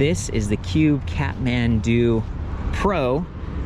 This is the CUBE Kathmandu Pro.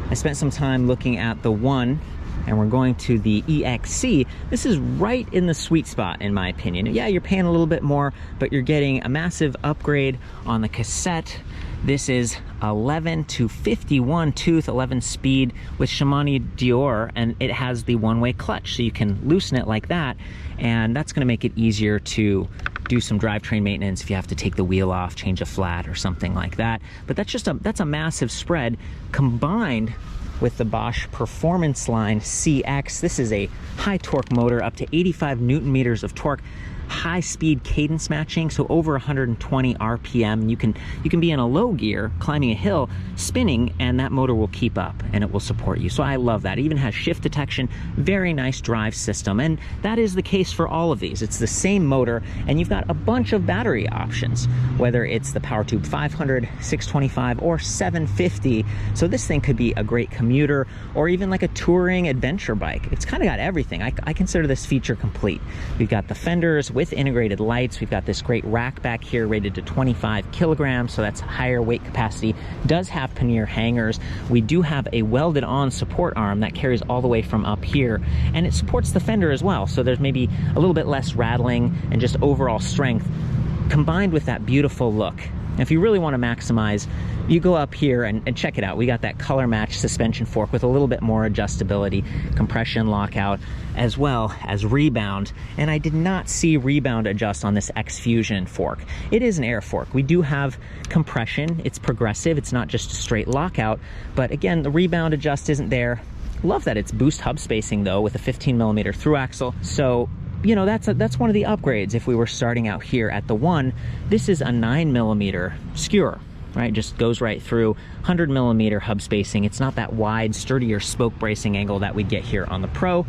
I spent some time looking at the one, and we're going to the EXC. This is right in the sweet spot, in my opinion. Yeah, you're paying a little bit more, but you're getting a massive upgrade on the cassette. This is 11 to 51 tooth, 11 speed with Shimano Deore, and it has the one-way clutch, so you can loosen it like that, and that's gonna make it easier to do some drivetrain maintenance if you have to take the wheel off, change a flat or something like that. But that's a massive spread combined with the Bosch Performance Line CX. This is a high torque motor, up to 85 Newton meters of torque, high speed cadence matching, so over 120 RPM. You can be in a low gear, climbing a hill, spinning, and that motor will keep up and it will support you. So I love that. It even has shift detection, very nice drive system, and that is the case for all of these. It's the same motor, and you've got a bunch of battery options, whether it's the PowerTube 500, 625, or 750. So this thing could be a great commuter or even like a touring adventure bike. It's kind of got everything. I consider this feature complete. We've got the fenders with integrated lights. We've got this great rack back here rated to 25 kilograms, so that's higher weight capacity. Does have pannier hangers. We do have a welded on support arm that carries all the way from up here, and it supports the fender as well, so there's maybe a little bit less rattling and just overall strength combined with that beautiful look. If you really want to maximize, you go up here and check it out. We got that color match suspension fork with a little bit more adjustability, compression, lockout, as well as rebound. And I did not see rebound adjust on this X Fusion fork. It is an air fork. We do have compression. It's progressive. It's not just a straight lockout. But again, the rebound adjust isn't there. Love that it's boost hub spacing though, with a 15mm through axle. So, you know, that's one of the upgrades if we were starting out here at the one. This is a 9mm skewer, right? Just goes right through, 100mm hub spacing. It's not that wide, sturdier spoke bracing angle that we get here on the Pro.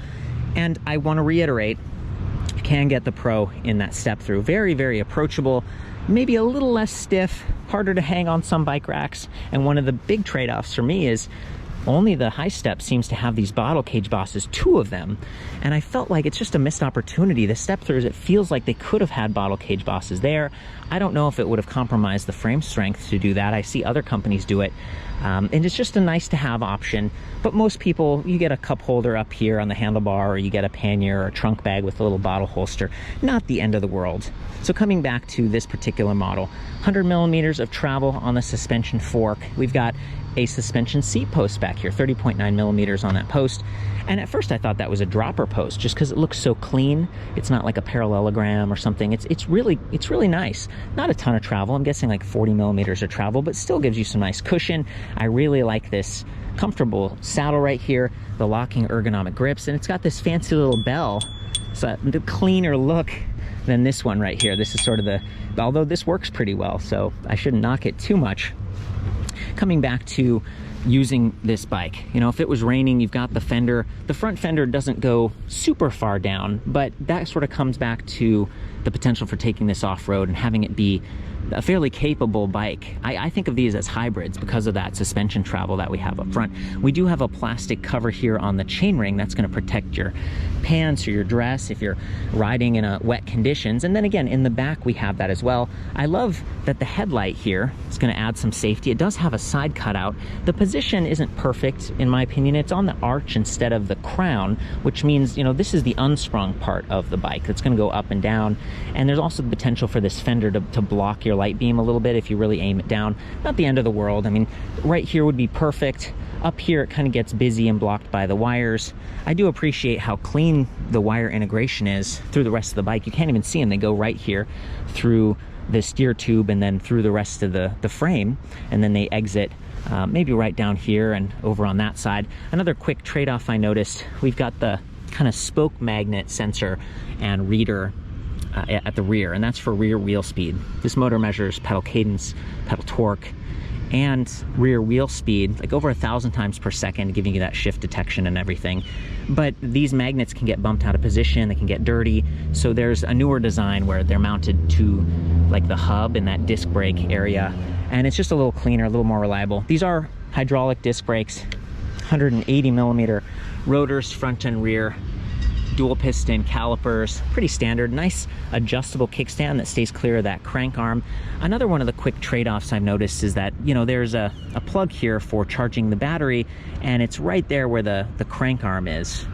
And I want to reiterate, you can get the Pro in that step-through. Very, very approachable, maybe a little less stiff, harder to hang on some bike racks. And one of the big trade-offs for me is only the high step seems to have these bottle cage bosses, 2 of them, and I felt like it's just a missed opportunity. The step-throughs, it feels like they could have had bottle cage bosses there. I don't know if it would have compromised the frame strength to do that. I see other companies do it, and it's just a nice to have option. But most people, you get a cup holder up here on the handlebar, or you get a pannier or a trunk bag with a little bottle holster. Not the end of the world. So coming back to this particular model, 100mm of travel on the suspension fork. We've got a suspension seat post back here, 30.9mm on that post. And at first I thought that was a dropper post just because it looks so clean. It's not like a parallelogram or something. It's really nice. Not a ton of travel. I'm guessing like 40mm of travel, but still gives you some nice cushion. I really like this comfortable saddle right here, the locking ergonomic grips, and it's got this fancy little bell. So the cleaner look than this one right here. This is sort of although this works pretty well, so I shouldn't knock it too much. Coming back to using this bike, you know, if it was raining, you've got the fender. The front fender doesn't go super far down, but that sort of comes back to the potential for taking this off-road and having it be a fairly capable bike. I think of these as hybrids because of that suspension travel that we have up front. We do have a plastic cover here on the chainring that's going to protect your pants or your dress if you're riding in wet conditions. And then again, in the back we have that as well. I love that the headlight here is going to add some safety. It does have a side cutout. The position isn't perfect in my opinion. It's on the arch instead of the crown, which means, you know, this is the unsprung part of the bike that's going to go up and down. And there's also the potential for this fender to block your light beam a little bit if you really aim it down. Not the end of the world. I mean, right here would be perfect. Up here it kind of gets busy and blocked by the wires. I do appreciate how clean the wire integration is through the rest of the bike. You can't even see them. They go right here through the steer tube and then through the rest of the frame, and then they exit maybe right down here and over on that side. Another quick trade-off I noticed, we've got the kind of spoke magnet sensor and reader at the rear, and that's for rear wheel speed. This motor measures pedal cadence, pedal torque, and rear wheel speed, like over 1,000 times per second, giving you that shift detection and everything. But these magnets can get bumped out of position, they can get dirty, so there's a newer design where they're mounted to like the hub in that disc brake area, and it's just a little cleaner, a little more reliable. These are hydraulic disc brakes, 180mm rotors front and rear. dual piston calipers, pretty standard. Nice adjustable kickstand that stays clear of that crank arm. Another one of the quick trade-offs I've noticed is that, you know, there's a plug here for charging the battery, and it's right there where the crank arm is,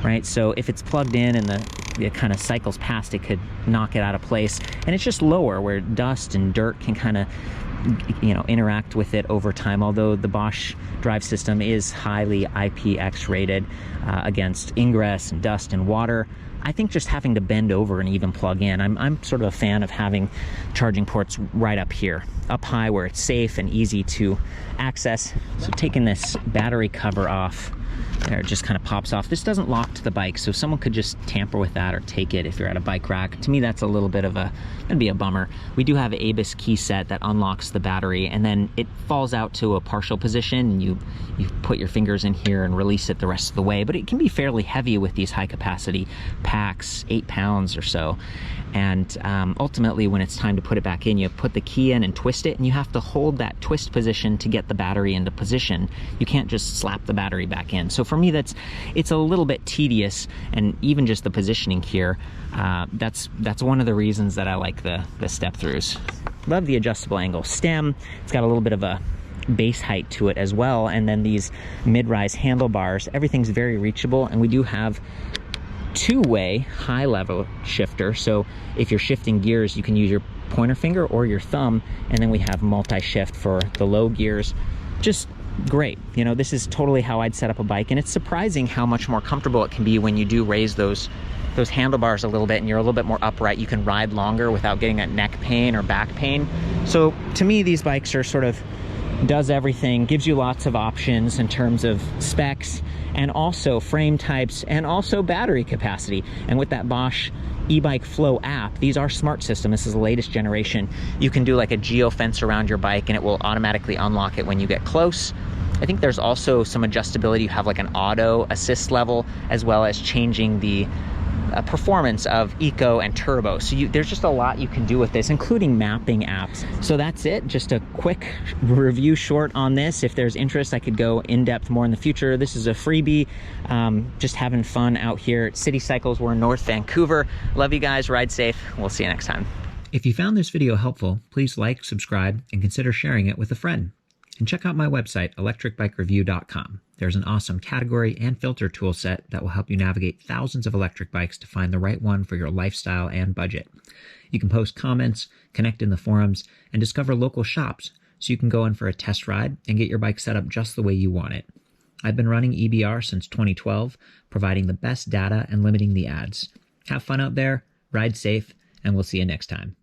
right? So if it's plugged in and it kind of cycles past, it could knock it out of place. And it's just lower where dust and dirt can kind of, you know, interact with it over time. Although the Bosch drive system is highly Ipx rated against ingress and dust and water, I think just having to bend over and even plug in, I'm sort of a fan of having charging ports right up here, up high where it's safe and easy to access. So taking this battery cover off, there, it just kind of pops off. This doesn't lock to the bike, so someone could just tamper with that or take it if you're at a bike rack. To me, that's a little bit of that'd be a bummer. We do have an ABIS key set that unlocks the battery, and then it falls out to a partial position, and you put your fingers in here and release it the rest of the way. But it can be fairly heavy with these high capacity packs, 8 pounds or so. And ultimately, when it's time to put it back in, you put the key in and twist it, and you have to hold that twist position to get the battery into position. You can't just slap the battery back in. So for me, it's a little bit tedious, and even just the positioning here, that's one of the reasons that I like the step-throughs. Love the adjustable angle stem. It's got a little bit of a base height to it as well, and then these mid-rise handlebars. Everything's very reachable, and we do have two-way high level shifter, so if you're shifting gears, you can use your pointer finger or your thumb, and then we have multi-shift for the low gears. Just great. You know, this is totally how I'd set up a bike, and it's surprising how much more comfortable it can be when you do raise those handlebars a little bit and you're a little bit more upright. You can ride longer without getting that neck pain or back pain. So to me, these bikes are sort of does everything, gives you lots of options in terms of specs and also frame types and also battery capacity. And with that Bosch eBike Flow app, these are smart system. This is the latest generation. You can do like a geo fence around your bike and it will automatically unlock it when you get close. I think there's also some adjustability. You have like an auto assist level, as well as changing the performance of eco and turbo. So there's just a lot you can do with this, including mapping apps. So that's it. Just a quick review short on this. If there's interest, I could go in depth more in the future. This is a freebie. Just having fun out here at City Cycles. We're in North Vancouver. Love you guys. Ride safe. We'll see you next time. If you found this video helpful, please like, subscribe, and consider sharing it with a friend. And check out my website, ElectricBikeReview.com. There's an awesome category and filter tool set that will help you navigate thousands of electric bikes to find the right one for your lifestyle and budget. You can post comments, connect in the forums, and discover local shops so you can go in for a test ride and get your bike set up just the way you want it. I've been running EBR since 2012, providing the best data and limiting the ads. Have fun out there, ride safe, and we'll see you next time.